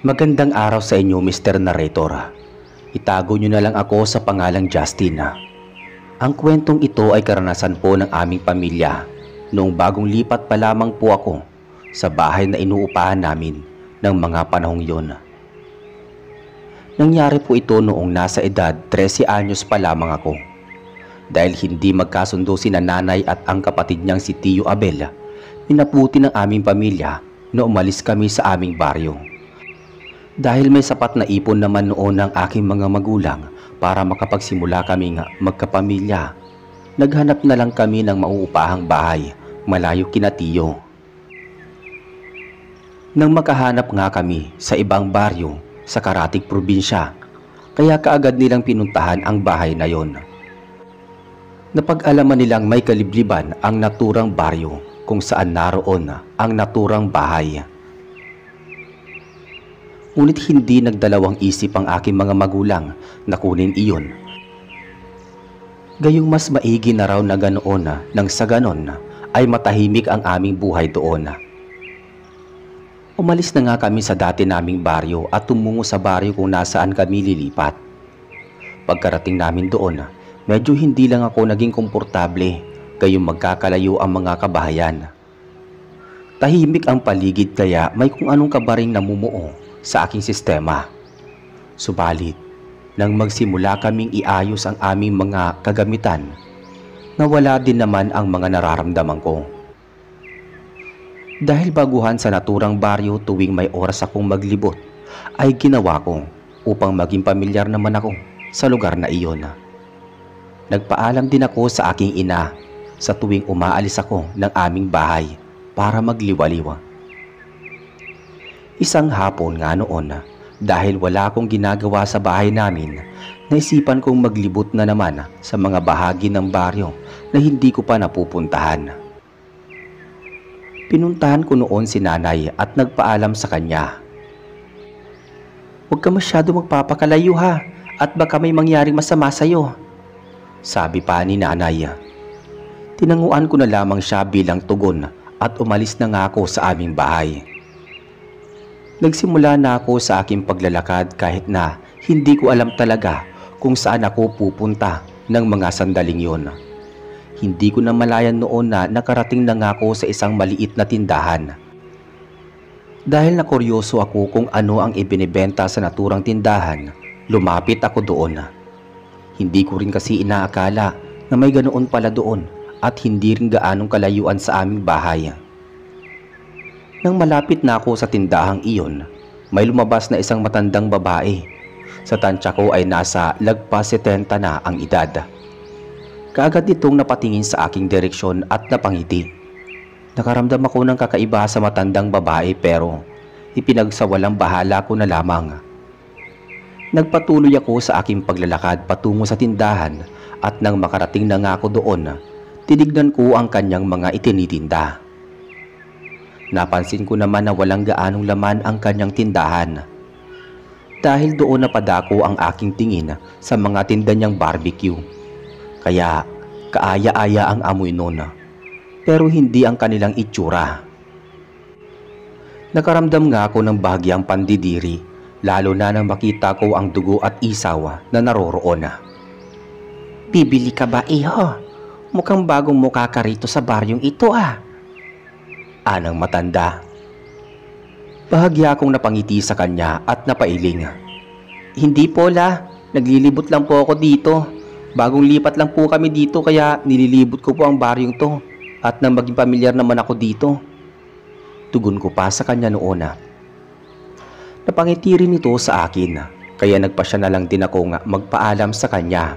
Magandang araw sa inyo, Mr. Narrator. Itago niyo na lang ako sa pangalang Justin. Ang kwentong ito ay karanasan po ng aming pamilya noong bagong lipat pa lamang po ako sa bahay na inuupahan namin ng mga panahong yon. Nangyari po ito noong nasa edad 13 anyos pa lamang ako. Dahil hindi magkasundo sina nanay at ang kapatid niyang si Tio Abel, pinaputi ng aming pamilya na umalis kami sa aming baryo. Dahil may sapat na ipon naman noon ng aking mga magulang para makapagsimula kaming magkapamilya, naghanap na lang kami ng mauupahang bahay malayo kina Tio. Nang makahanap nga kami sa ibang baryo sa Karatig probinsya, kaya kaagad nilang pinuntahan ang bahay na yon. Napag-alaman nilang may kalibliban ang naturang baryo kung saan naroon ang naturang bahay. Ngunit hindi nagdalawang isip ang aking mga magulang na kunin iyon. Gayong mas maigi na raw na ganoon nang sa ganon ay matahimik ang aming buhay doon. Umalis na nga kami sa dati naming baryo at tumungo sa baryo kung nasaan kami lilipat. Pagkarating namin doon, medyo hindi lang ako naging komportable, gayong magkakalayo ang mga kabahayan. Tahimik ang paligid kaya may kung anong kabaring namumuo sa aking sistema. Subalit, nang magsimula kaming iayos ang aming mga kagamitan, nawala din naman ang mga nararamdaman ko. Dahil baguhan sa naturang baryo tuwing may oras akong maglibot, ay ginawa ko upang maging pamilyar naman ako sa lugar na iyon. Nagpaalam din ako sa aking ina sa tuwing umaalis ako ng aming bahay para magliwaliwa. Isang hapon nga noon, dahil wala akong ginagawa sa bahay namin, naisipan kong maglibot na naman sa mga bahagi ng baryo na hindi ko pa napupuntahan. Pinuntahan ko noon si nanay at nagpaalam sa kanya. "Huwag ka masyado magpapakalayo ha, at baka may mangyaring masama sa'yo," sabi pa ni nanay. Tinanguan ko na lamang siya bilang tugon at umalis na nga ako sa aming bahay. Nagsimula na ako sa aking paglalakad kahit na hindi ko alam talaga kung saan ako pupunta ng mga sandaling yon. Hindi ko na malayan noon na nakarating na nga ako sa isang maliit na tindahan. Dahil nakuryoso ako kung ano ang ibinibenta sa naturang tindahan, lumapit ako doon. Hindi ko rin kasi inaakala na may ganoon pala doon at hindi rin gaanong kalayuan sa aming bahay. Nang malapit na ako sa tindahang iyon, may lumabas na isang matandang babae. Sa tansya ko ay nasa lagpas 70 na ang edad. Kaagad itong napatingin sa aking direksyon at napangiti. Nakaramdam ako ng kakaiba sa matandang babae pero ipinagsawalang bahala ko na lamang. Nagpatuloy ako sa aking paglalakad patungo sa tindahan at nang makarating na nga ako doon, tinignan ko ang kanyang mga itinitinda. Napansin ko naman na walang gaanong laman ang kanyang tindahan. Dahil doon napadako ang aking tingin sa mga tinda niyang barbecue. Kaya kaaya-aya ang amoy noon, pero hindi ang kanilang itsura. Nakaramdam nga ako ng bahagyang pandidiri, lalo na nang makita ko ang dugo at isaw na naroroon. "Bibili ka ba, iho? Mukhang bagong mukha ka rito sa baryong ito anang matanda. Bahagya akong napangiti sa kanya at napailing. "Hindi po la, naglilibot lang po ako dito. Bagong lipat lang po kami dito kaya nililibot ko po ang baryong to at nang maging pamilyar naman ako dito." Tugon ko pa sa kanya noon. Napangiti rin ito sa akin kaya nagpasya na lang din ako magpaalam sa kanya.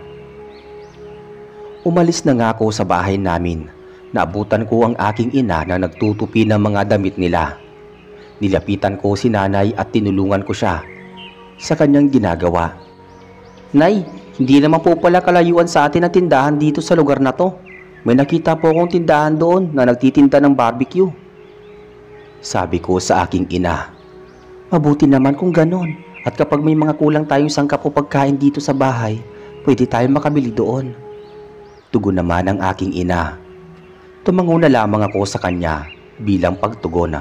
Umalis na nga ako sa bahay namin. Naabutan ko ang aking ina na nagtutupi ng mga damit nila. Nilapitan ko si nanay at tinulungan ko siya sa kanyang ginagawa. "Nay, hindi naman po pala kalayuan sa atin ang tindahan dito sa lugar na to. May nakita po akong tindahan doon na nagtitinda ng barbecue," sabi ko sa aking ina. "Mabuti naman kung ganon at kapag may mga kulang tayong sangkap o pagkain dito sa bahay, pwede tayong makabili doon," tugon naman ang aking ina. Tumango na lamang ako sa kanya bilang pagtugon.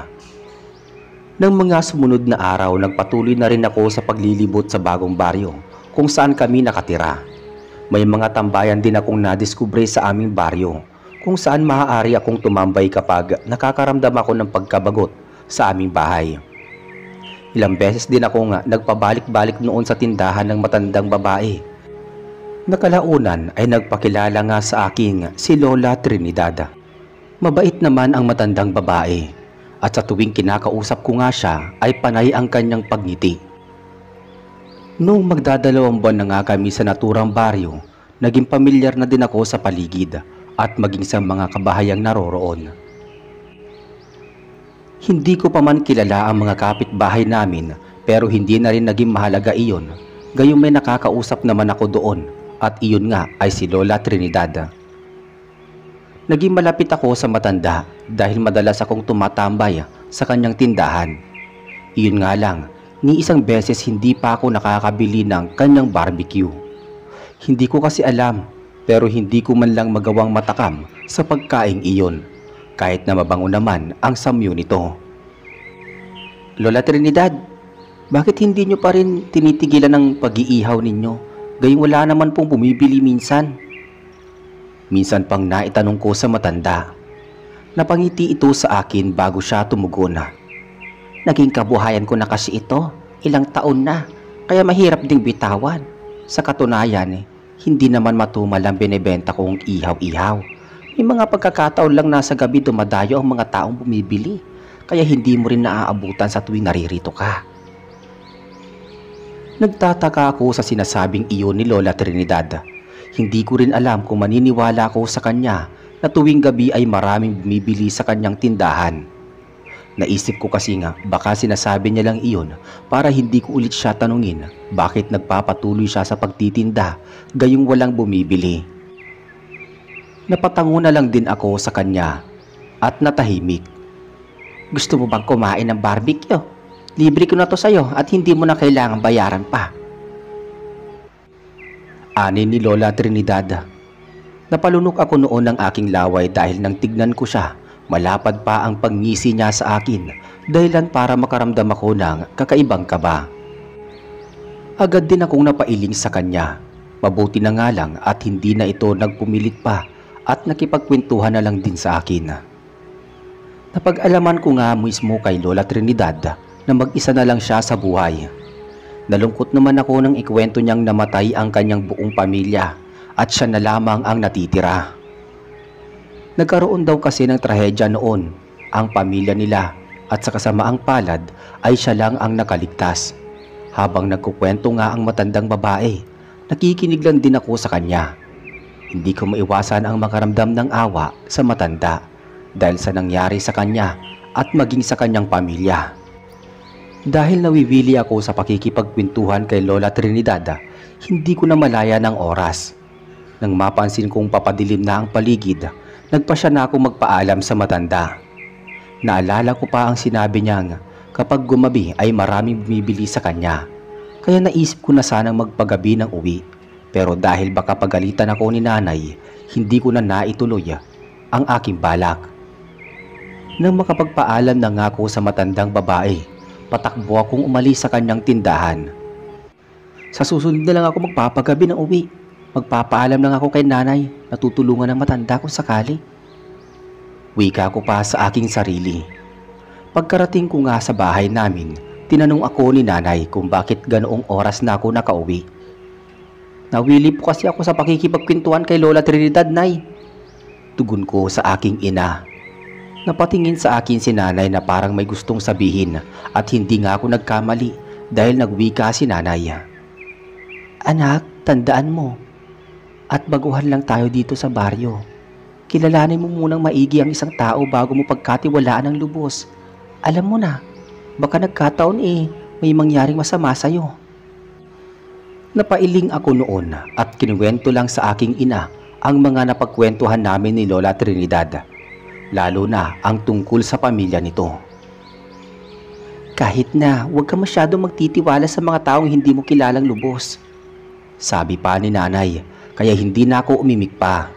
Nang mga sumunod na araw, nagpatuloy na rin ako sa paglilibot sa bagong baryo kung saan kami nakatira. May mga tambayan din akong nadiskubre sa aming baryo kung saan maaari akong tumambay kapag nakakaramdam ako ng pagkabagot sa aming bahay. Ilang beses din ako nagpabalik-balik noon sa tindahan ng matandang babae. Nakalaunan ay nagpakilala nga sa akin si Lola Trinidad. Mabait naman ang matandang babae at sa tuwing kinakausap ko nga siya ay panay ang kanyang pagngiti. Noong magdadalawang buwan na nga kami sa naturang baryo, naging pamilyar na din ako sa paligid at maging sa mga kabahayang naroroon. Hindi ko pa man kilala ang mga kapitbahay namin pero hindi na rin naging mahalaga iyon. Gayong may nakakausap naman ako doon at iyon nga ay si Lola Trinidad. Naging malapit ako sa matanda dahil madalas akong tumatambay sa kanyang tindahan. Iyon nga lang, ni isang beses hindi pa ako nakakabili ng kanyang barbecue. Hindi ko kasi alam pero hindi ko man lang magawang matakam sa pagkaing iyon kahit na mabango naman ang samyo nito. Lola Trinidad, bakit hindi nyo pa rin tinitigilan ng pag-iihaw ninyo? Gayong wala naman pong bumibili minsan. Minsan pang naitanong ko sa matanda. Napangiti ito sa akin bago siya tumugon na. Naging kabuhayan ko na kasi ito, ilang taon na, kaya mahirap ding bitawan. Sa katunayan, hindi naman matumal ang binibenta kong ihaw-ihaw. May mga pagkakataon lang nasa gabi dumadayo ang mga taong bumibili, kaya hindi mo rin naaabutan sa tuwing naririto ka. Nagtataka ako sa sinasabing iyon ni Lola Trinidad. Hindi ko rin alam kung maniniwala ako sa kanya na tuwing gabi ay maraming bumibili sa kanyang tindahan. Naisip ko kasi nga baka sinasabi niya lang iyon para hindi ko ulit siya tanungin bakit nagpapatuloy siya sa pagtitinda gayong walang bumibili. Napatango na lang din ako sa kanya at natahimik. Gusto mo bang kumain ng barbecue? Libre ko na to sa'yo at hindi mo na kailangang bayaran pa. Ani ni Lola Trinidad. Napalunok ako noon ng aking laway dahil nang tignan ko siya, malapad pa ang pangngisi niya sa akin dahilan para makaramdam ako ng kakaibang kaba. Agad din akong napailing sa kanya. Mabuti na nga lang at hindi na ito nagpumilit pa at nakipagkwentuhan na lang din sa akin. Napag-alaman ko nga mismo kay Lola Trinidad na mag-isa na lang siya sa buhay. Nalungkot naman ako nang ikwento niyang namatay ang kanyang buong pamilya at siya na lamang ang natitira. Nagkaroon daw kasi ng trahedya noon ang pamilya nila at sa kasamaang palad ay siya lang ang nakaligtas. Habang nagkukwento nga ang matandang babae, nakikinig lang din ako sa kanya. Hindi ko maiwasan ang makaramdam ng awa sa matanda dahil sa nangyari sa kanya at maging sa kanyang pamilya. Dahil nawiwili ako sa pakikipagkwentuhan kay Lola Trinidad, hindi ko na malaya ng oras. Nang mapansin kong papadilim na ang paligid, nagpasya na ako magpaalam sa matanda. Naalala ko pa ang sinabi niyang kapag gumabi ay maraming bumibili sa kanya. Kaya naisip ko na sanang magpagabi ng uwi. Pero dahil baka pagalitan ako ni nanay, hindi ko na naituloy ang aking balak. Nang makapagpaalam na nga ako sa matandang babae, patakbo akong umalis sa kanyang tindahan. Sa susunod na lang ako magpapagabi ng uwi. Magpapaalam lang ako kay nanay na tutulungan ng matanda kung sakali. Wika ko pa sa aking sarili. Pagkarating ko nga sa bahay namin, tinanong ako ni nanay kung bakit ganoong oras na ako nakauwi. Nawili po kasi ako sa pakikipagkwentuhan kay Lola Trinidad, Nay. Tugon ko sa aking ina. Napatingin sa akin si nanay na parang may gustong sabihin at hindi nga ako nagkamali dahil nagwika si nanay. Anak, tandaan mo. At baguhan lang tayo dito sa baryo. Kilalanin mo munang maigi ang isang tao bago mo pagkatiwalaan ng lubos. Alam mo na, baka nagkataon may mangyaring masama sa'yo. Napailing ako noon at kinuwento lang sa aking ina ang mga napagkwentuhan namin ni Lola Trinidad. Lalo na ang tungkol sa pamilya nito. Kahit na huwag ka masyadong magtitiwala sa mga taong hindi mo kilalang lubos. Sabi pa ni nanay, kaya hindi na ako umimik pa.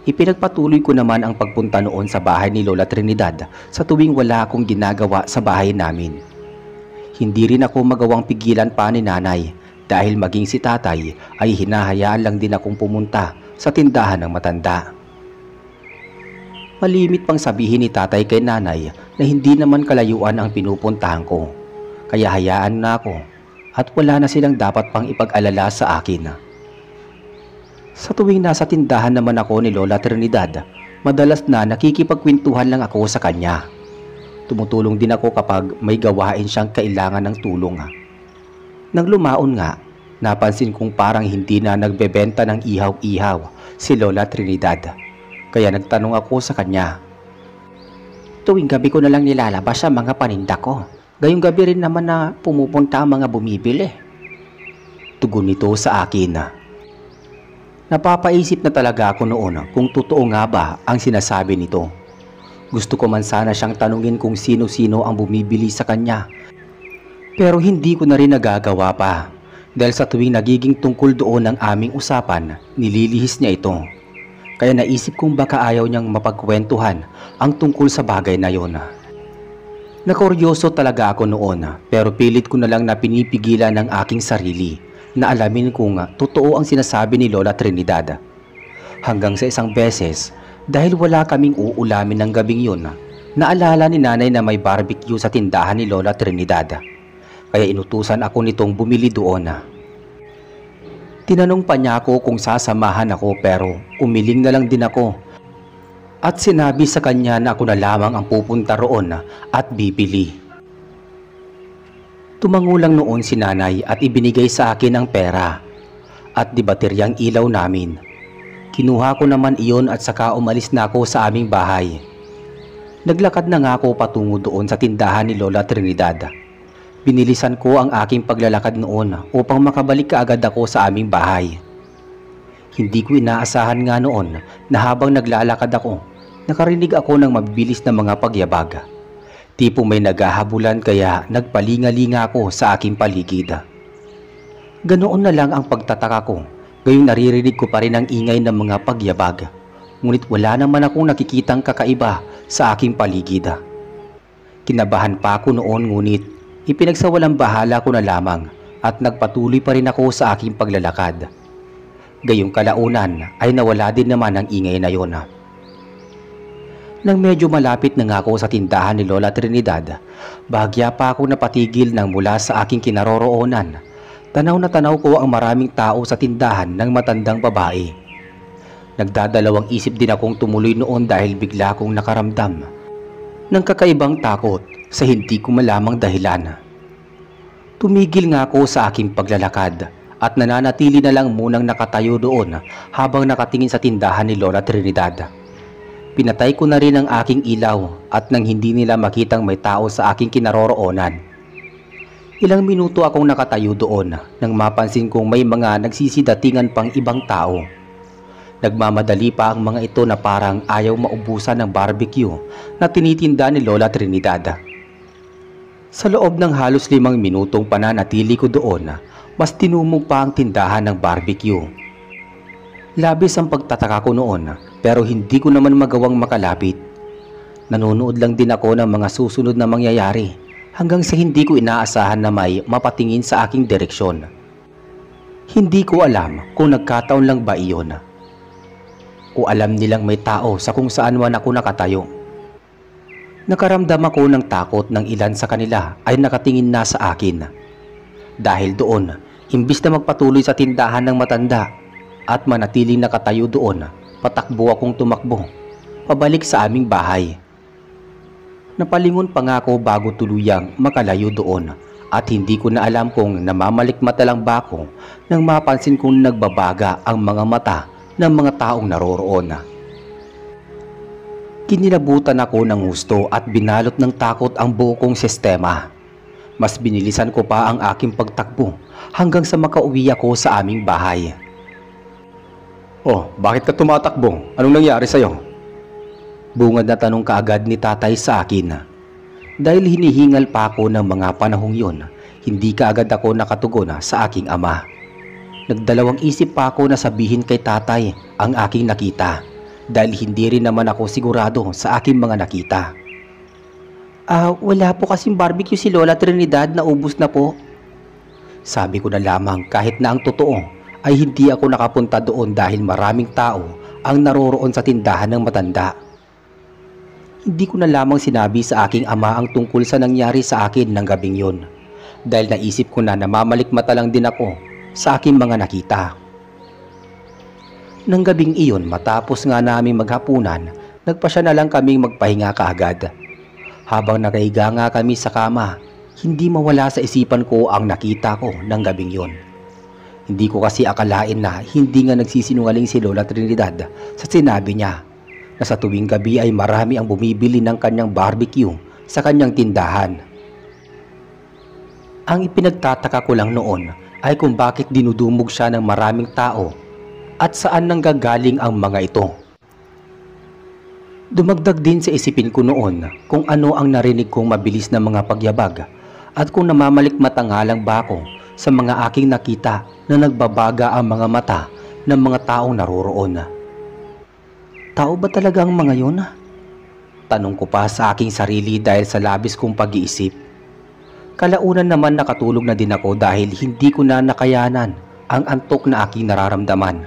Ipinagpatuloy ko naman ang pagpunta noon sa bahay ni Lola Trinidad sa tuwing wala akong ginagawa sa bahay namin. Hindi rin ako magawang pigilan pa ni nanay dahil maging si tatay ay hinahayaan lang din akong pumunta sa tindahan ng matanda. Malimit pang sabihin ni tatay kay nanay na hindi naman kalayuan ang pinupuntahan ko, kaya hayaan na ako at wala na silang dapat pang ipag-alala sa akin. Sa tuwing nasa tindahan naman ako ni Lola Trinidad, madalas na nakikipagkwentuhan lang ako sa kanya. Tumutulong din ako kapag may gawain siyang kailangan ng tulong. Nang lumaon nga, napansin kong parang hindi na nagbebenta ng ihaw-ihaw si Lola Trinidad. Kaya nagtanong ako sa kanya. Tuwing gabi ko na lang nilalabas ang mga paninda ko. Gayong gabi rin naman na pumupunta ang mga bumibili. Tugon nito sa akin. Napapaisip na talaga ako noon kung totoo nga ba ang sinasabi nito. Gusto ko man sana siyang tanungin kung sino-sino ang bumibili sa kanya. Pero hindi ko na rin nagagawa pa dahil sa tuwing nagiging tungkol doon ang aming usapan, nililihis niya ito. Kaya naisip kong baka ayaw niyang mapagkwentuhan ang tungkol sa bagay na yon. Nakuryoso talaga ako noon pero pilit ko na lang na pinipigilan ng aking sarili na alamin kung totoo ang sinasabi ni Lola Trinidad. Hanggang sa isang beses, dahil wala kaming uulamin ng gabing yun, naalala ni nanay na may barbecue sa tindahan ni Lola Trinidad. Kaya inutusan ako nitong bumili doon. Tinanong pa niya ako kung sasamahan ako pero umiling na lang din ako. At sinabi sa kanya na ako na lamang ang pupunta roon at bibili. Tumango lang noon si nanay at ibinigay sa akin ang pera at di bateryang ilaw namin. Kinuha ko naman iyon at saka umalis na ako sa aming bahay. Naglakad na nga ako patungo doon sa tindahan ni Lola Trinidad. Binilisan ko ang aking paglalakad noon upang makabalik kaagad ako sa aming bahay. Hindi ko inaasahan nga noon na habang naglalakad ako, nakarinig ako ng mabibilis na mga pagyabag. Tipo may naghahabulan kaya nagpalingalinga ako sa aking paligid. Ganoon na lang ang pagtataka ko, gayong naririnig ko pa rin ang ingay ng mga pagyabag. Ngunit wala naman akong nakikitang kakaiba sa aking paligid. Kinabahan pa ako noon ngunit ipinagsawalang bahala ko na lamang at nagpatuloy pa rin ako sa aking paglalakad. Gayong kalaunan ay nawala din naman ang ingay na yon. Nang medyo malapit na nga ako sa tindahan ni Lola Trinidad, bahagya pa ako napatigil nang mula sa aking kinaroroonan. Tanaw na tanaw ko ang maraming tao sa tindahan ng matandang babae. Nagdadalawang isip din akong tumuloy noon dahil bigla akong nakaramdam ng kakaibang takot sa hindi ko malamang dahilan. Tumigil nga ako sa aking paglalakad at nananatili na lang munang nakatayo doon habang nakatingin sa tindahan ni Lola Trinidad. Pinatay ko na rin ang aking ilaw at nang hindi nila makitang may tao sa aking kinaroroonan. Ilang minuto akong nakatayo doon nang mapansin kong may mga nagsisidatingan pang ibang tao. Nagmamadali pa ang mga ito na parang ayaw maubusan ng barbecue na tinitinda ni Lola Trinidad. Sa loob ng halos 5 minutong pananatili ko doon, mas tinumog pa ang tindahan ng barbecue. Labis ang pagtataka ko noon pero hindi ko naman magawang makalapit. Nanonood lang din ako ng mga susunod na mangyayari hanggang sa hindi ko inaasahan na may mapatingin sa aking direksyon. Hindi ko alam kung nagkataon lang ba iyon o alam nilang may tao sa kung saan man ako nakatayo. Nakaramdam ako ng takot ng ilan sa kanila ay nakatingin na sa akin. Dahil doon, imbis na magpatuloy sa tindahan ng matanda at manatiling nakatayo doon, patakbo akong tumakbo pabalik sa aming bahay. Napalingon pa nga ako bago tuluyang makalayo doon at hindi ko na alam kung namamalikmata lang ba ako nang mapansin kong nagbabaga ang mga mata ng mga taong naroroon. Kinilabutan ako ng gusto at binalot ng takot ang buo kong sistema. Mas binilisan ko pa ang aking pagtakbo hanggang sa makauwi ako sa aming bahay. "Oh, bakit ka tumatakbo? Anong nangyari sa'yo?" Bungad na tanong kaagad ni tatay sa akin. Dahil hinihingal pa ako ng mga panahong yun, hindi kaagad ako nakatugon sa aking ama. Nagdalawang isip pa ako na sabihin kay tatay ang aking nakita dahil hindi rin naman ako sigurado sa aking mga nakita. Wala po kasing barbecue si Lola Trinidad, naubos na po. Sabi ko na lamang kahit na ang totoo ay hindi ako nakapunta doon dahil maraming tao ang naroroon sa tindahan ng matanda. Hindi ko na lamang sinabi sa aking ama ang tungkol sa nangyari sa akin ng gabing yun dahil naisip ko na namamalikmata lang din ako sa aking mga nakita. Nang gabing iyon, matapos nga naming maghapunan, nagpasya na lang kaming magpahinga kaagad. Habang nakahiga nga kami sa kama, hindi mawala sa isipan ko ang nakita ko ng gabing yon. Hindi ko kasi akalain na hindi nga nagsisinungaling si Lola Trinidad sa sinabi niya na sa tuwing gabi ay marami ang bumibili ng kanyang barbecue sa kanyang tindahan. Ang ipinagtataka ko lang noon ay kung bakit dinudumog siya ng maraming tao at saan nanggagaling ang mga ito. Dumagdag din sa isipin ko noon kung ano ang narinig kong mabilis na mga pagyabag at kung namamalikmata nga lang ba ako sa mga aking nakita na nagbabaga ang mga mata ng mga taong naroroon. Tao ba talaga ang mga yun? Tanong ko pa sa aking sarili dahil sa labis kong pag-iisip. Kalaunan naman nakatulog na din ako dahil hindi ko na nakayanan ang antok na aking nararamdaman.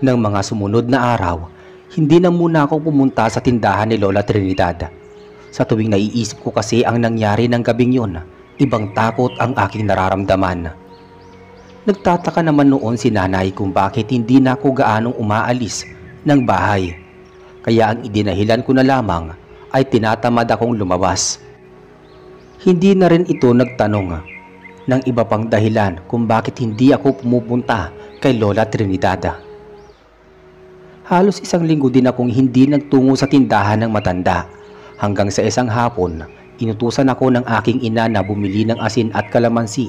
Nang mga sumunod na araw, hindi na muna ako pumunta sa tindahan ni Lola Trinidad. Sa tuwing naiisip ko kasi ang nangyari ng gabing yun, ibang takot ang aking nararamdaman. Nagtataka naman noon si nanay kung bakit hindi na ako gaanong umaalis ng bahay. Kaya ang idinahilan ko na lamang ay tinatamad akong lumabas. Hindi na rin ito nagtanong ng iba pang dahilan kung bakit hindi ako pumupunta kay Lola Trinidad. Halos isang linggo din akong hindi nagtungo sa tindahan ng matanda hanggang sa isang hapon, inutusan ako ng aking ina na bumili ng asin at kalamansi.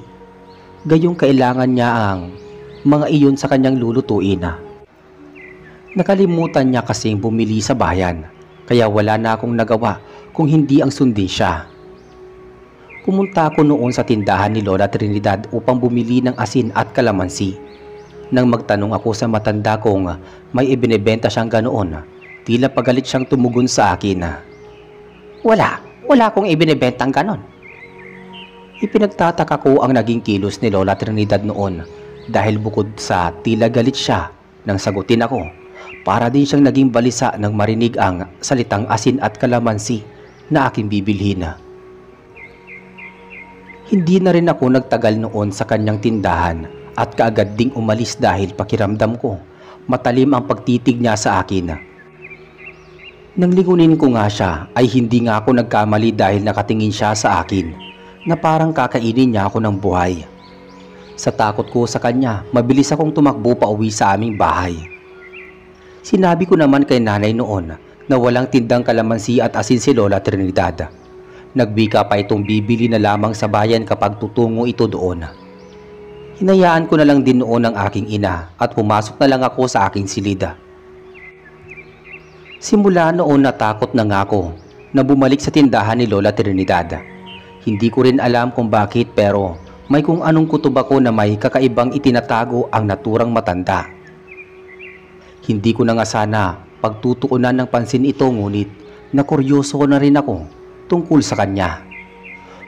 Gayong kailangan niya ang mga iyon sa kanyang lulutuin. Nakalimutan niya kasing bumili sa bayan, kaya wala na akong nagawa kung hindi ang sundin siya. Pumunta ako noon sa tindahan ni Lola Trinidad upang bumili ng asin at kalamansi. Nang magtanong ako sa matanda kung may ibinebenta siyang ganoon, tila pagalit siyang tumugon sa akin. Wala akong ibinebentang ganon. Ipinagtataka ko ang naging kilos ni Lola Trinidad noon dahil bukod sa tila galit siya nang sagutin ako, para din siyang naging balisa nang marinig ang salitang asin at kalamansi na aking bibilhin. Hindi na rin ako nagtagal noon sa kanyang tindahan at kaagad ding umalis dahil pakiramdam ko matalim ang pagtitig niya sa akin. Nang lingunin ko nga siya ay hindi nga ako nagkamali dahil nakatingin siya sa akin na parang kakainin niya ako ng buhay. Sa takot ko sa kanya, mabilis akong tumakbo pa uwi sa aming bahay. Sinabi ko naman kay nanay noon na walang tindang kalamansi at asin si Lola Trinidad. Nagbika pa itong bibili na lamang sa bayan kapag tutungo ito doon. Hinayaan ko na lang din noon ang aking ina at pumasok na lang ako sa aking silid. Simula noon natakot na nga ako na bumalik sa tindahan ni Lola Trinidad. Hindi ko rin alam kung bakit pero may kung anong kutob ako na may kakaibang itinatago ang naturang matanda. Hindi ko na nga sana pagtutuunan ng pansin ito ngunit nakuryoso na rin ako tungkol sa kanya.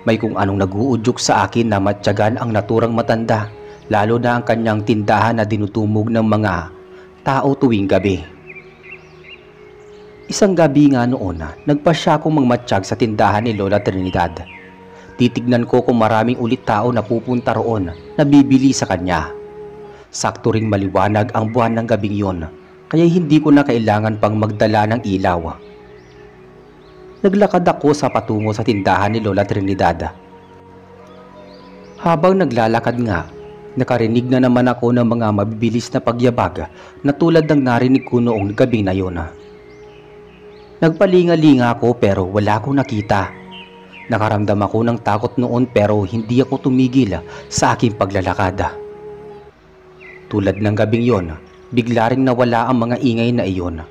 May kung anong naguudyok sa akin na matyagan ang naturang matanda, lalo na ang kanyang tindahan na dinutumog ng mga tao tuwing gabi. Isang gabi nga noon, nagpasya akong mangmatsyag sa tindahan ni Lola Trinidad. Titignan ko kung maraming ulit tao na pupunta roon na bibili sa kanya. Sakto ring maliwanag ang buwan ng gabing yon, kaya hindi ko na kailangan pang magdala ng ilaw. Naglakad ako sa patungo sa tindahan ni Lola Trinidad. Habang naglalakad nga, nakarinig na naman ako ng mga mabibilis na pagyabag na tulad ng narinig ko noong gabi na yon. Nagpalinga-linga ako pero wala akong nakita. Nakaramdam ako ng takot noon pero hindi ako tumigil sa aking paglalakad. Tulad ng gabing yon, bigla ring nawala ang mga ingay na iyon.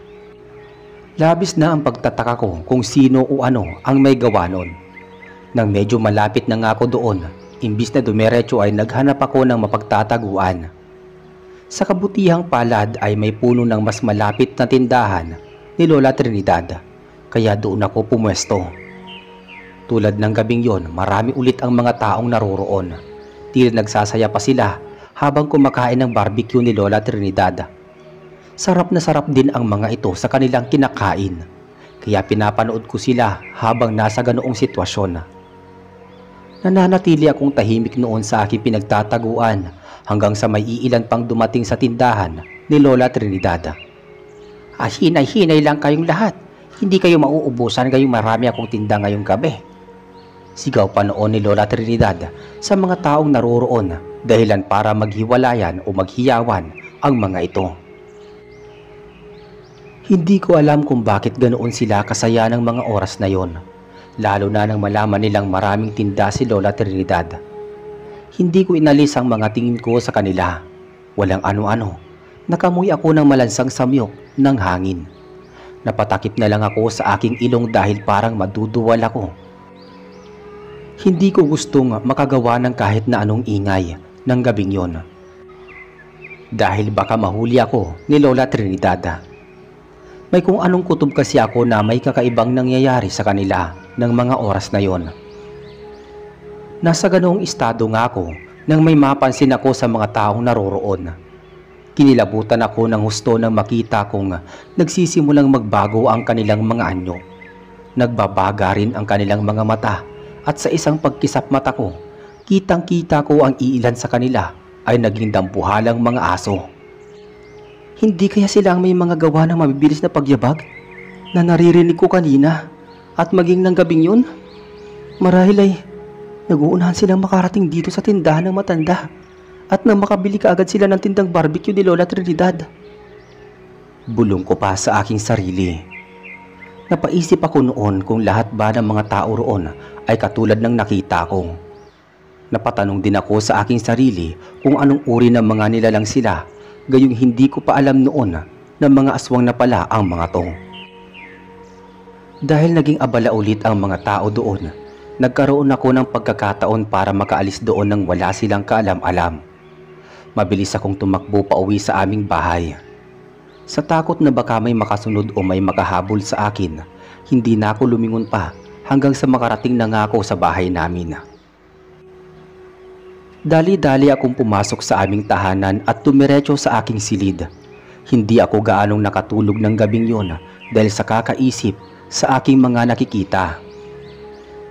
Labis na ang pagtataka ko kung sino o ano ang may gawa noon. Nang medyo malapit na nga ako doon, imbis na dumiretso ay naghanap ako ng mapagtataguan. Sa kabutihang palad ay may puno ng mas malapit na tindahan ni Lola Trinidad, kaya doon ako pumwesto. Tulad ng gabing yon, marami ulit ang mga taong naroroon. Tila nagsasaya pa sila habang kumakain ng barbecue ni Lola Trinidad. Sarap na sarap din ang mga ito sa kanilang kinakain, kaya pinapanood ko sila habang nasa ganoong sitwasyon. Nananatili akong tahimik noon sa aking pinagtataguan hanggang sa may iilan pang dumating sa tindahan ni Lola Trinidad. Hinay-hinay lang kayong lahat. Hindi kayo mauubusan ngayong marami akong tinda ngayong gabi. Sigaw pa noon ni Lola Trinidad sa mga taong naroroon, dahilan para maghiwalayan o maghiyawan ang mga ito. Hindi ko alam kung bakit ganoon sila kasaya ng mga oras na yon, lalo na nang malaman nilang maraming tinda si Lola Trinidad. Hindi ko inalis ang mga tingin ko sa kanila. Walang ano-ano. Nakamoy ako ng malansang samyok ng hangin. Napatakip na lang ako sa aking ilong dahil parang maduduwal ako. Hindi ko gustong makagawa ng kahit na anong ingay ng gabing yon, dahil baka mahuli ako ni Lola Trinidad. May kung anong kutob kasi ako na may kakaibang nangyayari sa kanila ng mga oras na yon. Nasa ganoong estado nga ako nang may mapansin ako sa mga taong naroroon. Kinilabutan ako ng husto nang makita kong nagsisimulang magbago ang kanilang mga anyo. Nagbabaga rin ang kanilang mga mata at sa isang pagkisap mata ko, kitang-kita ko ang iilan sa kanila ay naging dampuhalang mga aso. Hindi kaya sila ang may mga gawa ng mabibilis na pagyabag na naririnig ko kanina at maging ng gabing yun? Marahil ay nag-uunahan silang makarating dito sa tindahan ng matanda at nang makabili kaagad sila ng tindang barbecue ni Lola Trinidad. Bulong ko pa sa aking sarili. Napaisip ako noon kung lahat ba ng mga tao roon ay katulad ng nakita ko. Napatanong din ako sa aking sarili kung anong uri ng mga nilalang sila, gayong hindi ko pa alam noon na mga aswang na pala ang mga to. Dahil naging abala ulit ang mga tao doon, nagkaroon ako ng pagkakataon para makaalis doon nang wala silang kaalam-alam. Mabilis akong tumakbo pa uwi sa aming bahay. Sa takot na baka may makasunod o may makahabol sa akin, hindi na ako lumingon pa hanggang sa makarating na nga ako sa bahay namin. Dali-dali akong pumasok sa aming tahanan at tumiretso sa aking silid. Hindi ako gaanong nakatulog ng gabing yon dahil sa kakaisip sa aking mga nakikita.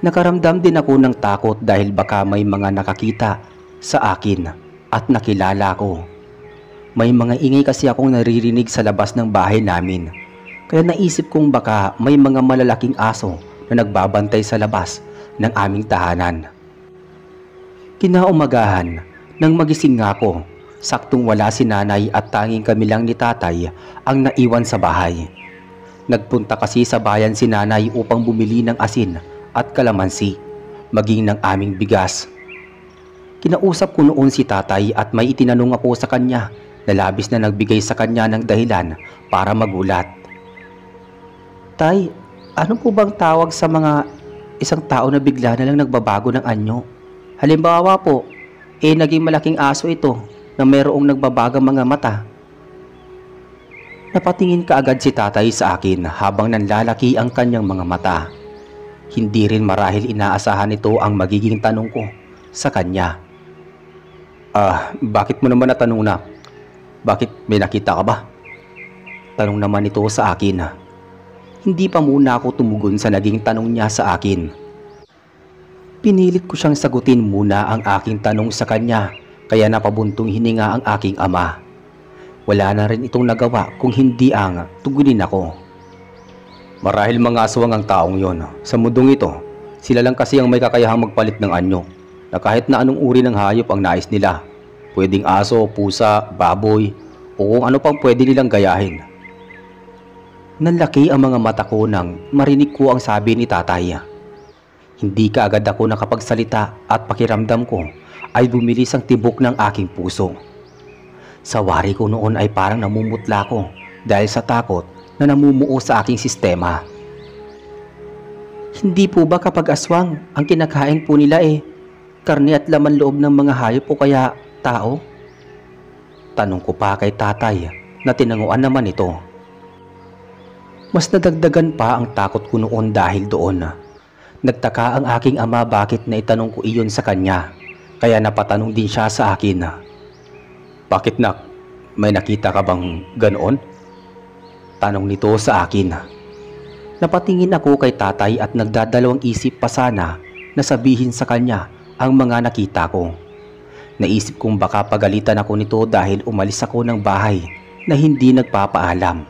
Nakaramdam din ako ng takot dahil baka may mga nakakita sa akin at nakilala ko. May mga ingay kasi akong naririnig sa labas ng bahay namin, kaya naisip kong baka may mga malalaking aso na nagbabantay sa labas ng aming tahanan. Kinaumagahan, nang magising nga ako, saktong wala si nanay at tanging kami lang ni tatay ang naiwan sa bahay. Nagpunta kasi sa bayan si nanay upang bumili ng asin at kalamansi, maging ng aming bigas. Kinausap ko noon si tatay at may itinanong ako sa kanya na labis na nagbigay sa kanya ng dahilan para magulat. Tay, ano po bang tawag sa mga isang tao na bigla na lang nagbabago ng anyo? Halimbawa po, naging malaking aso ito na mayroong nagbabagang mga mata. Napatingin kaagad si tatay sa akin habang nanlalaki ang kanyang mga mata. Hindi rin marahil inaasahan ito ang magiging tanong ko sa kanya. Bakit mo naman natanong na? Bakit may nakita ka ba? Tanong naman ito sa akin. Hindi pa muna ako tumugon sa naging tanong niya sa akin. Pinilit ko siyang sagutin muna ang aking tanong sa kanya, kaya napabuntong hininga ang aking ama. Wala na rin itong nagawa kung hindi ang tugunin ako. Marahil mga aswang ang taong yon. Sa mundong ito, sila lang kasi ang may kakayahang magpalit ng anyo, na kahit na anong uri ng hayop ang nais nila. Pwedeng aso, pusa, baboy, o kung ano pang pwede nilang gayahin. Nanlaki ang mga mata ko nang marinig ko ang sabi ni tatay. Hindi kaagad ako nakapagsalita at pakiramdam ko ay bumilis ang tibok ng aking puso. Sa wari ko noon ay parang namumutla ko dahil sa takot na namumuo sa aking sistema. Hindi po ba kapag aswang ang kinakain po nila karne at laman loob ng mga hayop o kaya tao? Tanong ko pa kay tatay na tinanguan naman ito. Mas nadagdagan pa ang takot ko noon dahil doon. Nagtaka ang aking ama bakit naitanong ko iyon sa kanya, kaya napatanong din siya sa akin. Bakit nak? May nakita ka bang ganoon? Tanong nito sa akin. Napatingin ako kay tatay at nagdadalawang isip pa sana na sabihin sa kanya ang mga nakita ko. Naisip kong baka pagalitan ako nito dahil umalis ako ng bahay na hindi nagpapaalam.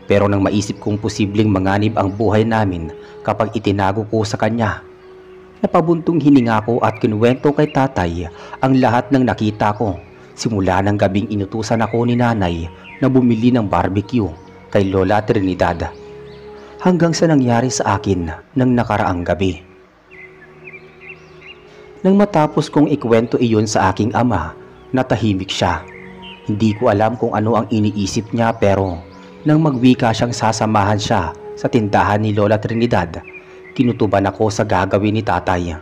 Pero nang maisip kong posibleng manganib ang buhay namin kapag itinago ko sa kanya, napabuntong hininga ko at kinuwento kay tatay ang lahat ng nakita ko simula ng gabing inutusan ako ni nanay na bumili ng barbecue kay Lola Trinidad hanggang sa nangyari sa akin ng nakaraang gabi. Nang matapos kong ikwento iyon sa aking ama, natahimik siya. Hindi ko alam kung ano ang iniisip niya pero nang magwika siyang sasamahan siya sa tindahan ni Lola Trinidad, kinutuban ako sa gagawin ni tatay.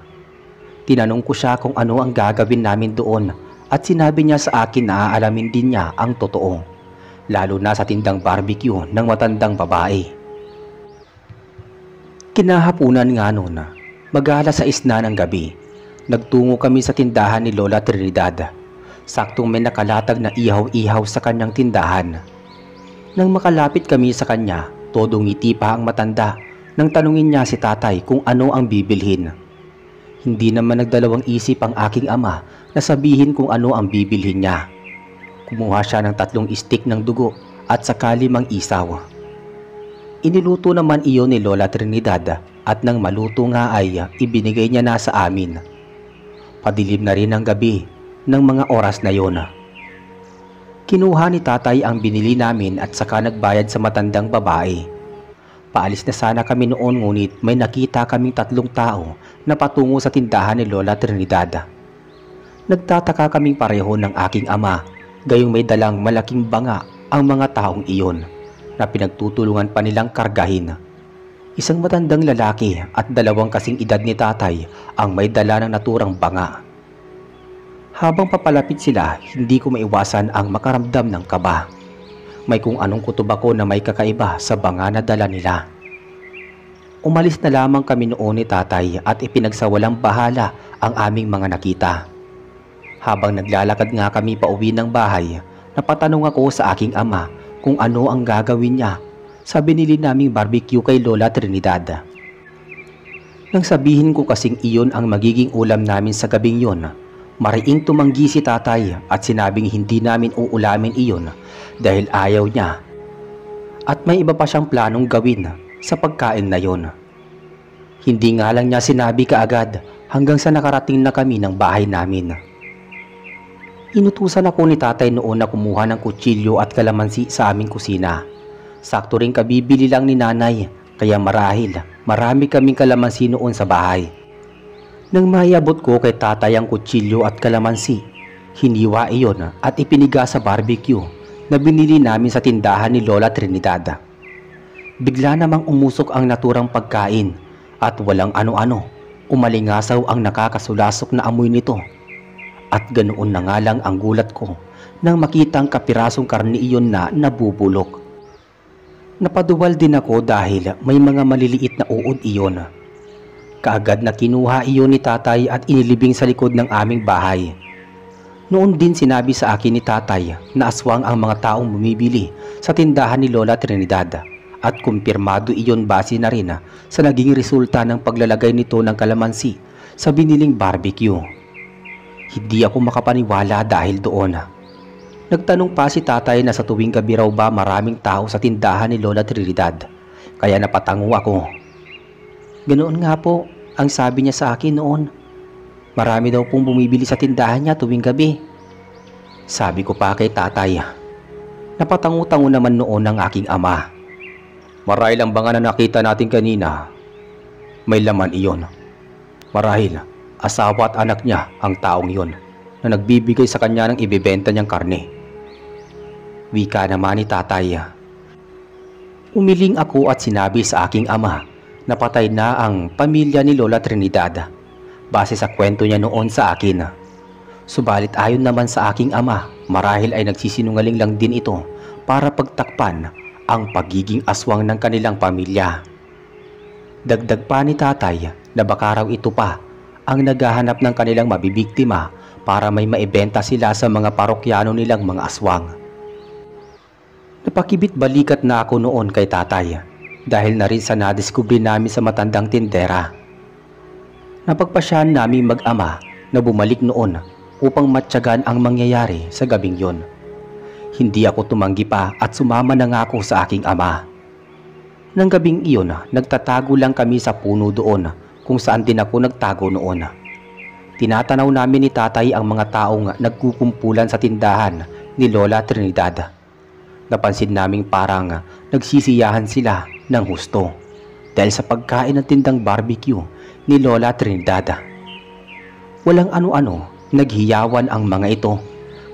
Tinanong ko siya kung ano ang gagawin namin doon at sinabi niya sa akin na aalamin din niya ang totoo, lalo na sa tindang barbecue ng matandang babae. Kinahapunan nga noon, mag-alas 6 na ng gabi, nagtungo kami sa tindahan ni Lola Trinidad. Saktong may nakalatag na ihaw-ihaw sa kanyang tindahan. Nang makalapit kami sa kanya, todong ngiti pa ang matanda nang tanungin niya si tatay kung ano ang bibilhin. Hindi naman nagdalawang isip ang aking ama na sabihin kung ano ang bibilhin niya. Kumuha siya ng 3 stick ng dugo at saka 5 isaw. Iniluto naman iyon ni Lola Trinidad at nang maluto nga ay ibinigay niya na sa amin. Padilim na rin ang gabi ng mga oras na yon. Kinuha ni tatay ang binili namin at saka nagbayad sa matandang babae. Paalis na sana kami noon ngunit may nakita kaming 3 tao na patungo sa tindahan ni Lola Trinidad. Nagtataka kaming pareho ng aking ama, gayong may dalang malaking banga ang mga taong iyon na pinagtutulungan pa nilang kargahin. Isang matandang lalaki at 2 kasing edad ni tatay ang may dala ng naturang banga. Habang papalapit sila, hindi ko maiwasan ang makaramdam ng kaba. May kung anong kutob ako na may kakaiba sa banga na dala nila. Umalis na lamang kami noon ni tatay at ipinagsawalang bahala ang aming mga nakita. Habang naglalakad nga kami pauwi ng bahay, napatanong ako sa aking ama kung ano ang gagawin niya sa binili naming barbecue kay Lola Trinidad. Nang sabihin ko kasing iyon ang magiging ulam namin sa gabing yon, mariing tumanggi si tatay at sinabing hindi namin uulamin iyon dahil ayaw niya at may iba pa siyang planong gawin sa pagkain na yon. Hindi nga lang niya sinabi kaagad hanggang sa nakarating na kami ng bahay namin. Inutusan ako ni tatay noon na kumuha ng kutsilyo at kalamansi sa aming kusina. Sakto rin kabibili lang ni nanay kaya marahil marami kaming kalamansi noon sa bahay. Nang maiabot ko kay tatay ang kutsilyo at kalamansi, hiniwa iyon at ipiniga sa barbecue na binili namin sa tindahan ni Lola Trinidad. Bigla namang umusok ang naturang pagkain at walang ano-ano, umalingasaw ang nakakasulasok na amoy nito. At ganoon na nga lang ang gulat ko nang makita ang kapirasong karne iyon na nabubulok. Napaduwal din ako dahil may mga maliliit na uod iyon. Kaagad na kinuha iyon ni tatay at inilibing sa likod ng aming bahay. Noon din sinabi sa akin ni tatay na aswang ang mga taong bumibili sa tindahan ni Lola Trinidad at kumpirmado iyon base na rin sa naging resulta ng paglalagay nito ng kalamansi sa biniling barbecue. Hindi ako makapaniwala dahil doon. Nagtanong pa si tatay na sa tuwing gabi raw ba maraming tao sa tindahan ni Lola Trinidad, kaya napatango ako. Ganoon nga po ang sabi niya sa akin noon. Marami daw pong bumibili sa tindahan niya tuwing gabi. Sabi ko pa kay tatay. Napatango-tango naman noon ng aking ama. Marahil ang banga na nakita natin kanina, may laman iyon. Marahil asawa at anak niya ang taong iyon na nagbibigay sa kanya ng ibebenta niyang karne. Wika naman ni tatay. Umiling ako at sinabi sa aking ama na patay na ang pamilya ni Lola Trinidad base sa kwento niya noon sa akin. Subalit ayon naman sa aking ama, marahil ay nagsisinungaling lang din ito para pagtakpan ang pagiging aswang ng kanilang pamilya. Dagdag pa ni tatay na baka raw ito pa ang naghahanap ng kanilang mabibiktima para may maibenta sila sa mga parokyano nilang mga aswang. Napakibit balikat na ako noon kay tatay dahil na rin sa nadiskubre namin sa matandang tindera. Napagpasyahan namin mag-ama na bumalik noon upang matyagan ang mangyayari sa gabing yon. Hindi ako tumanggi pa at sumama na nga ako sa aking ama. Nang gabing iyon, nagtatago lang kami sa puno doon kung saan din ako nagtago noon. Tinatanaw namin ni tatay ang mga taong nagkukumpulan sa tindahan ni Lola Trinidad. Napansin naming parang nagsisiyahan sila ng husto dahil sa pagkain ng tindang barbecue ni Lola Trinidad. Walang ano-ano, naghiyawan ang mga ito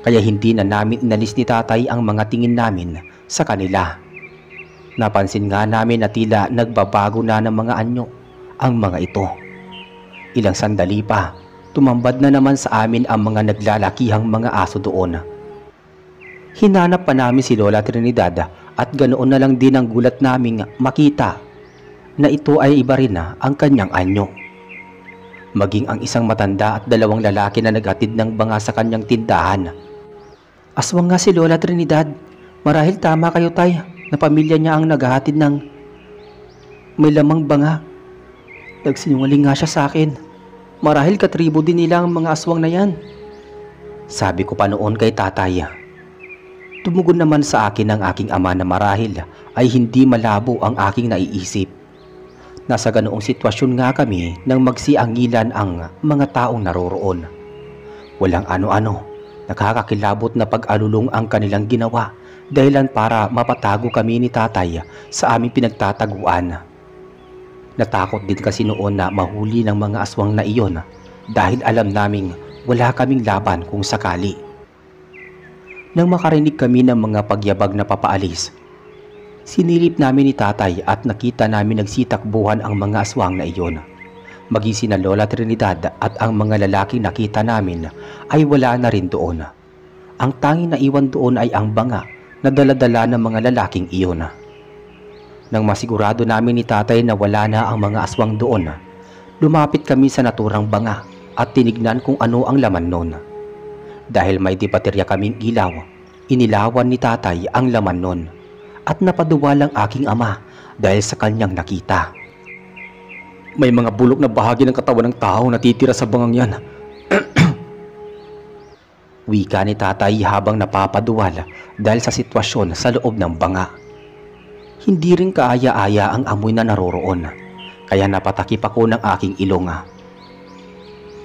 kaya hindi na namin inalis ni tatay ang mga tingin namin sa kanila. Napansin nga namin na tila nagbabago na ng mga anyo ang mga ito. Ilang sandali pa, tumambad na naman sa amin ang mga naglalakihang mga aso doon. Hinanap pa namin si Lola Trinidad at ganoon na lang din ang gulat naming makita na ito ay iba rin na ang kanyang anyo. Maging ang isang matanda at dalawang lalaki na naghatid ng banga sa kanyang tindahan. Aswang nga si Lola Trinidad. Marahil tama kayo tay, na pamilya niya ang naghahatid ng may lamang banga. Nagsinungaling nga siya sa akin. Marahil katribo din nila ang mga aswang na yan. Sabi ko pa noon kay tatay. Tumugon naman sa akin ang aking ama na marahil ay hindi malabo ang aking naiisip. Nasa ganoong sitwasyon nga kami nang magsiangilan ang mga taong naroroon. Walang ano-ano, nakakakilabot na pag-alulong ang kanilang ginawa dahilan para mapatago kami ni tatay sa aming pinagtataguan. Natakot din kasi noon na mahuli ng mga aswang na iyon dahil alam naming wala kaming laban kung sakali. Nang makarinig kami ng mga pagyabag na papaalis, sinilip namin ni tatay at nakita namin nagsitakbuhan ang mga aswang na iyon. Maging sina Lola Trinidad at ang mga lalaking nakita namin ay wala na rin doon. Ang tanging naiwan doon ay ang banga na dala-dala ng mga lalaking iyon. Nang masigurado namin ni tatay na wala na ang mga aswang doon, lumapit kami sa naturang banga at tinignan kung ano ang laman noon. Dahil may di baterya kaming ilaw, inilawan ni tatay ang laman noon at napaduwalang aking ama dahil sa kanyang nakita. May mga bulok na bahagi ng katawan ng tao natitira sa bangang yan. Wika ni tatay habang napapaduwal dahil sa sitwasyon sa loob ng banga. Hindi rin kaaya-aya ang amoy na naroroon, kaya napatakip ako ng aking ilong.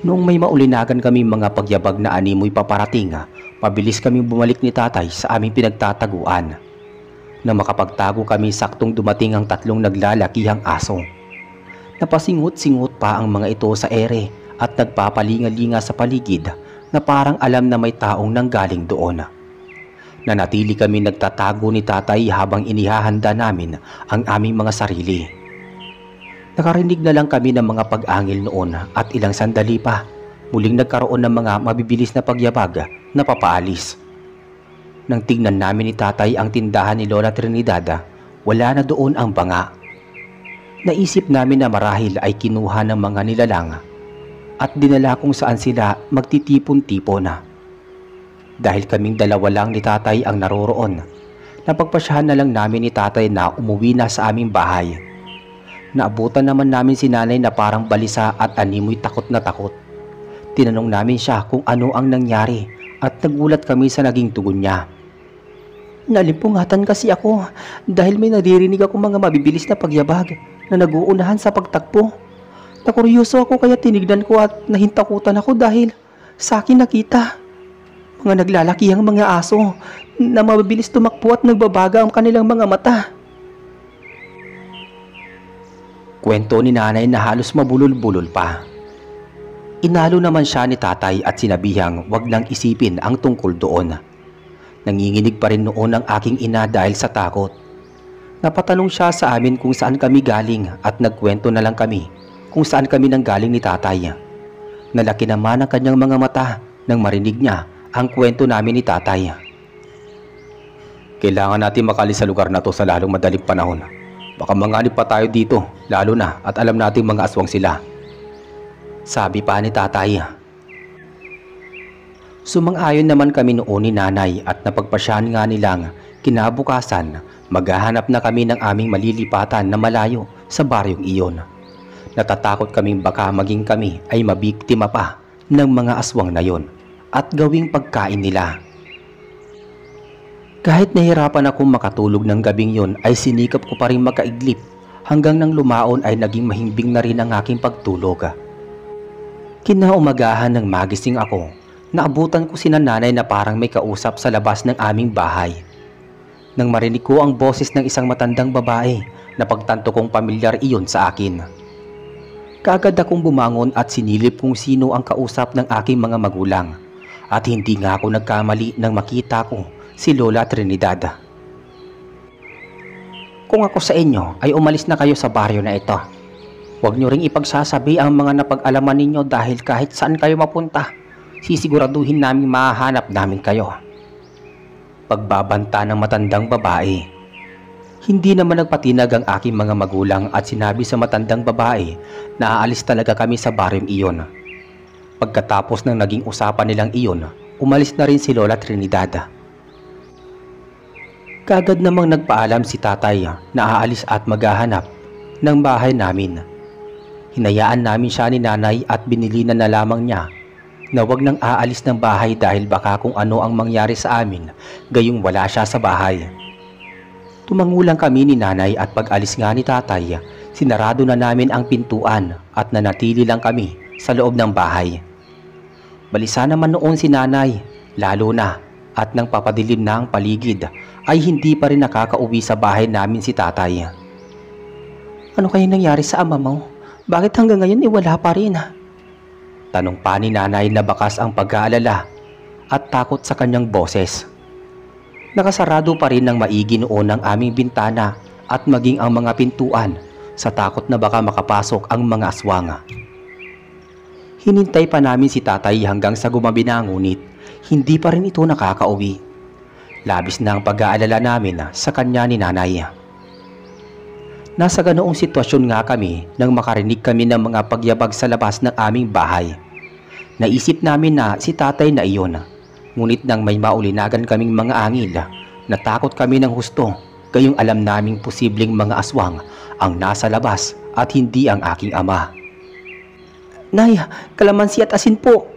Noong may maulinagan kami mga pagyabag na animoy paparating, pabilis kaming bumalik ni tatay sa aming pinagtataguan. Nang makapagtago kami, saktong dumating ang tatlong naglalakihang aso. Napasingot-singot pa ang mga ito sa ere at nagpapalinga-linga sa paligid na parang alam na may taong nanggaling doon. Nanatili kami nagtatago ni tatay habang inihahanda namin ang aming mga sarili. Nakarinig na lang kami ng mga pag-angil noon at ilang sandali pa, muling nagkaroon ng mga mabibilis na pagyabag na papaalis. Nang tignan namin ni tatay ang tindahan ni Lola Trinidad, wala na doon ang banga. Naisip namin na marahil ay kinuha ng mga nilalang at dinala kung saan sila magtitipon-tipon na. Dahil kaming dalawa lang ni tatay ang naroroon, napagpasyahan na lang namin ni tatay na umuwi na sa aming bahay. Naabutan naman namin si nanay na parang balisa at animoy takot na takot. Tinanong namin siya kung ano ang nangyari at nagulat kami sa naging tugon niya. Nalimpungatan kasi ako dahil may naririnig ako mga mabibilis na pagyabag na naguunahan sa pagtakbo. Nakuryoso ako kaya tinignan ko at nahintakutan ako dahil sa akin nakita mga naglalakihang mga aso na mabilis tumakbo at nagbabaga ang kanilang mga mata. Kwento ni nanay na halos mabulol-bulol pa. Inalo naman siya ni tatay at sinabihang wag nang isipin ang tungkol doon. Nanginginig pa rin noon ang aking ina dahil sa takot. Napatanong siya sa amin kung saan kami galing at nagkwento na lang kami kung saan kami nanggaling ni tatay. Nalaki naman ang kanyang mga mata nang marinig niya ang kwento namin ni tatay. Kailangan natin makalis sa lugar na to sa lalong madaling panahon. Baka manganib pa tayo dito, lalo na at alam nating mga aswang sila. Sabi pa ni tatay. Sumang-ayon naman kami noon ni nanay at napagpasyahan nga nilang kinabukasan maghahanap na kami ng aming malilipatan na malayo sa baryong iyon. Natatakot kaming baka maging kami ay mabiktima pa ng mga aswang na yon at gawing pagkain nila. Kahit nahirapan akong makatulog ng gabing yon ay sinikap ko pa rin makaiglip hanggang nang lumaon ay naging mahimbing na rin ang aking pagtulog. Kinaumagahan ng magising ako, naabutan ko si nanay na parang may kausap sa labas ng aming bahay. Nang marinig ko ang boses ng isang matandang babae, napagtanto kong pamilyar iyon sa akin. Kaagad akong bumangon at sinilip kung sino ang kausap ng aking mga magulang. At hindi nga ako nagkamali nang makita ko si Lola Trinidad. Kung ako sa inyo ay umalis na kayo sa baryo na ito. Huwag nyo ring ipagsasabi ang mga napag-alaman ninyo dahil kahit saan kayo mapunta, sisiguraduhin namin mahahanap namin kayo. Pagbabanta ng matandang babae. Hindi naman nagpatinag ang aking mga magulang at sinabi sa matandang babae na aalis talaga kami sa baryong iyon. Pagkatapos ng naging usapan nilang iyon, umalis na rin si Lola Trinidad. Kaagad namang nagpaalam si tatay na aalis at maghahanap ng bahay namin. Hinayaan namin siya ni nanay at binilinan na lamang niya na wag nang aalis ng bahay dahil baka kung ano ang mangyari sa amin gayong wala siya sa bahay. Tumangulang kami ni nanay at pag-alis nga ni tatay, sinarado na namin ang pintuan at nanatili lang kami sa loob ng bahay. Balisa naman noon si nanay, lalo na at nang papadilim na ang paligid ay hindi pa rin nakakauwi sa bahay namin si tatay. Ano kayang nangyari sa ama mo? Bakit hanggang ngayon wala pa rin? Tanong pa ni nanay na bakas ang pag-aalala at takot sa kanyang boses. Nakasarado pa rin ng maigi noon ang aming bintana at maging ang mga pintuan sa takot na baka makapasok ang mga aswang. Hinintay pa namin si tatay hanggang sa gumabi na ngunit hindi pa rin ito nakakauwi. Labis na ang pag-aalala namin sa kanya ni nanay. Nasa ganoong sitwasyon nga kami nang makarinig kami ng mga pagyabag sa labas ng aming bahay. Naisip namin na si tatay na iyon. Ngunit nang may maulinagan kaming mga angil, natakot kami ng husto, gayong alam naming posibleng mga aswang ang nasa labas at hindi ang aking ama. Nay, kalamansi at asin po.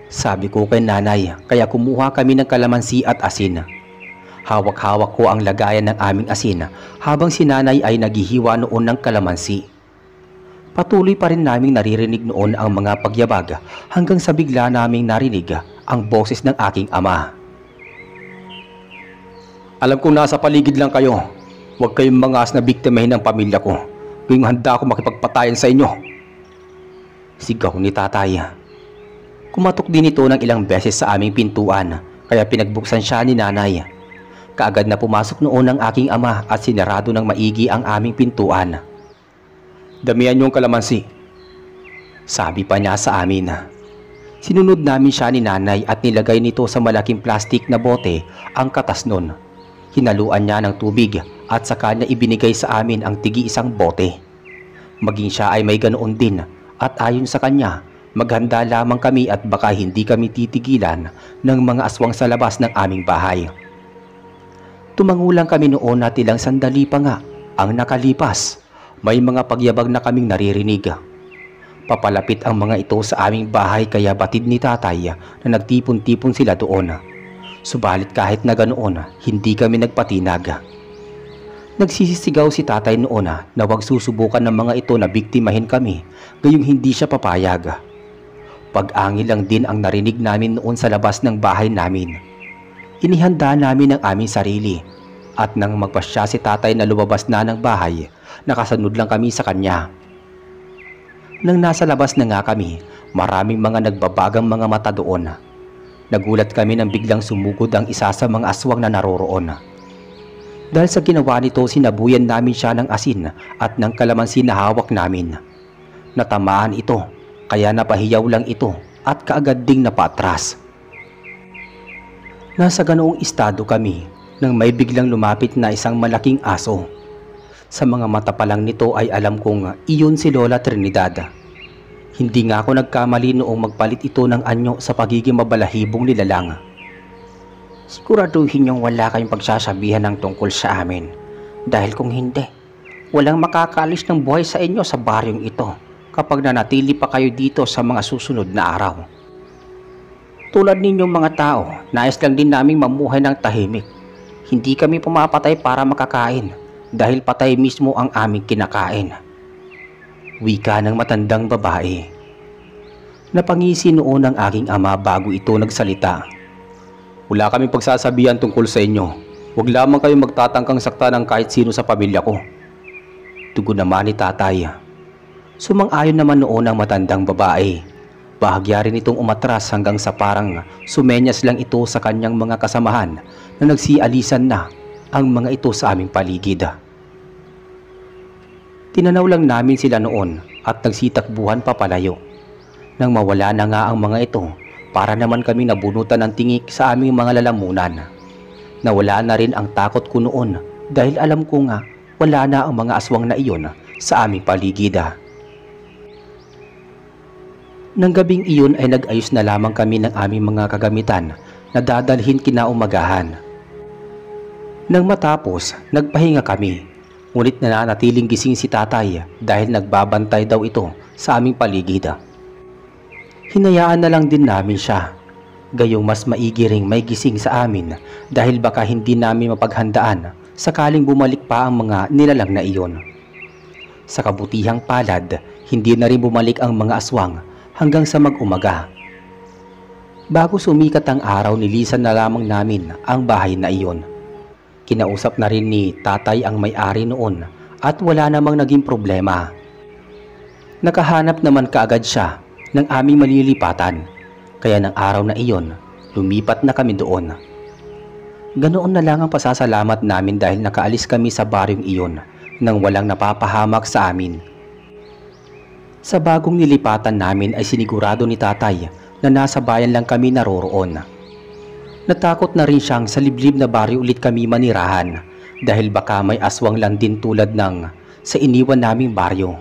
Sabi ko kay nanay, kaya kumuha kami ng kalamansi at asin. Hawak-hawak ko ang lagayan ng aming asin habang si nanay ay naghihiwa noon ng kalamansi. Patuloy pa rin naming naririnig noon ang mga pagyabag hanggang sa bigla naming narinig ang boses ng aking ama. Alam kong nasa paligid lang kayo. Huwag kayong mangas na biktimahin ng pamilya ko. Ngayong handa ako makipagpatayan sa inyo. Sigaw ni tatay. Kumatok din ito ng ilang beses sa aming pintuan kaya pinagbuksan siya ni nanay. Kaagad na pumasok noon ang aking ama at sinarado ng maigi ang aming pintuan. Damihan niyong kalamansi. Sabi pa niya sa amin. Sinunod namin siya ni nanay at nilagay nito sa malaking plastik na bote ang katas nun. Hinaluan niya ng tubig at saka niya ibinigay sa amin ang tigi-isang bote. Maging siya ay may ganoon din at ayon sa kanya, maghanda lamang kami at baka hindi kami titigilan ng mga aswang sa labas ng aming bahay. Tumangulang kami noon at ilang sandali pa nga ang nakalipas. May mga pagyabag na kaming naririnig. Papalapit ang mga ito sa aming bahay kaya batid ni tatay na nagtipon-tipon sila doon. Subalit kahit na ganoon, hindi kami nagpatinag. Nagsisisigaw si tatay noon na wag susubukan ng mga ito na biktimahin kami, gayong hindi siya papayag. Pag-angil lang din ang narinig namin noon sa labas ng bahay namin. Inihanda namin ang aming sarili at nang magpasya si tatay na lumabas na ng bahay, nakasunod lang kami sa kanya. Nang nasa labas na nga kami, maraming mga nagbabagang mga mata doon. Nagulat kami nang biglang sumugod ang isa sa mga aswang na naroroon. Dahil sa ginawa nito, sinabuyan namin siya ng asin at ng kalamansi na hawak namin. Natamaan ito, kaya napahiyaw lang ito at kaagad ding napaatras. Nasa ganoong estado kami nang may biglang lumapit na isang malaking aso. Sa mga mata pa lang nito ay alam kong iyon si Lola Trinidad. Hindi nga ako nagkamali noong magpalit ito ng anyo sa pagiging mabalahibong nilalang. Siguraduhin niyong wala kayong pagsasabihan ng tungkol sa amin. Dahil kung hindi, walang makakaalis ng buhay sa inyo sa baryong ito kapag nanatili pa kayo dito sa mga susunod na araw. Tulad ninyong mga tao, nais lang din naming mamuhay ng tahimik. Hindi kami pumapatay para makakain dahil patay mismo ang aming kinakain. Wika ng matandang babae. Napangisi noon ang aking ama bago ito nagsalita. Wala kaming pagsasabihan tungkol sa inyo. Huwag lamang kayong magtatangkang sakta ng kahit sino sa pamilya ko. Tugon naman ni tatay. Sumang-ayon naman noon ang matandang babae. Bahagya rin itong umatras hanggang sa parang sumenyas lang ito sa kanyang mga kasamahan na nagsialisan na ang mga ito sa aming paligid. Tinanaw lang namin sila noon at nagsitakbuhan papalayo. Nang mawala na nga ang mga ito, para naman kami nabunutan ng tingik sa aming mga lalamunan. Nawala na rin ang takot ko noon dahil alam ko nga wala na ang mga aswang na iyon sa aming paligid. Nang gabing iyon ay nag-ayos na lamang kami ng aming mga kagamitan na dadalhin kinaumagahan. Nang matapos, nagpahinga kami. Ngunit nananatiling gising si tatay dahil nagbabantay daw ito sa aming paligid. Hinayaan na lang din namin siya. Gayong mas maigi ring may gising sa amin dahil baka hindi namin mapaghandaan sakaling bumalik pa ang mga nilalang na iyon. Sa kabutihang palad, hindi na rin bumalik ang mga aswang hanggang sa mag-umaga. Bago sumikat ang araw, nilisan na lamang namin ang bahay na iyon. Kinausap na rin ni tatay ang may-ari noon at wala namang naging problema. Nakahanap naman kaagad siya ng aming malilipatan, kaya ng araw na iyon, lumipat na kami doon. Ganoon na lang ang pasasalamat namin dahil nakaalis kami sa baryong iyon nang walang napapahamak sa amin. Sa bagong nilipatan namin ay sinigurado ni tatay na nasa bayan lang kami naroroon. Natakot na rin siyang sa liblib na baryo ulit kami manirahan dahil baka may aswang lang din tulad ng sa iniwan naming baryo.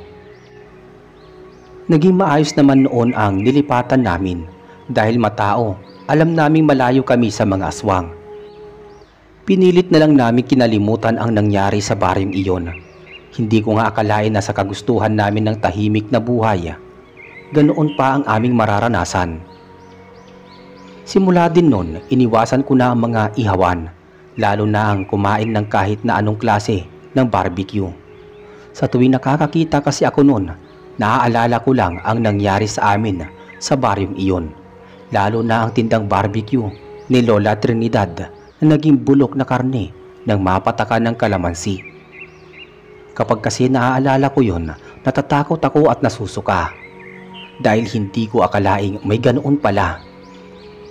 Naging maayos naman noon ang nilipatan namin dahil matao, alam naming malayo kami sa mga aswang. Pinilit na lang namin kinalimutan ang nangyari sa baryong iyon. Hindi ko nga akalain na sa kagustuhan namin ng tahimik na buhay, ganoon pa ang aming mararanasan. Simula din nun, iniwasan ko na ang mga ihawan, lalo na ang kumain ng kahit na anong klase ng barbecue. Sa tuwing nakakakita kasi ako nun, naaalala ko lang ang nangyari sa amin sa baryong iyon, lalo na ang tindang barbecue ni Lola Trinidad na naging bulok na karne ng mapatakan ng kalamansi. Kapag kasi naaalala ko yon, natatakot ako at nasusuka dahil hindi ko akalaing may ganoon pala.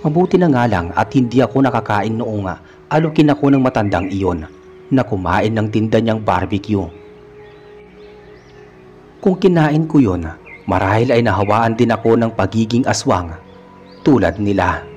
Mabuti na nga lang at hindi ako nakakain noong alukin ako ng matandang iyon na kumain ng tinda niyang barbecue. Kung kinain ko yon, marahil ay nahawaan din ako ng pagiging aswang tulad nila.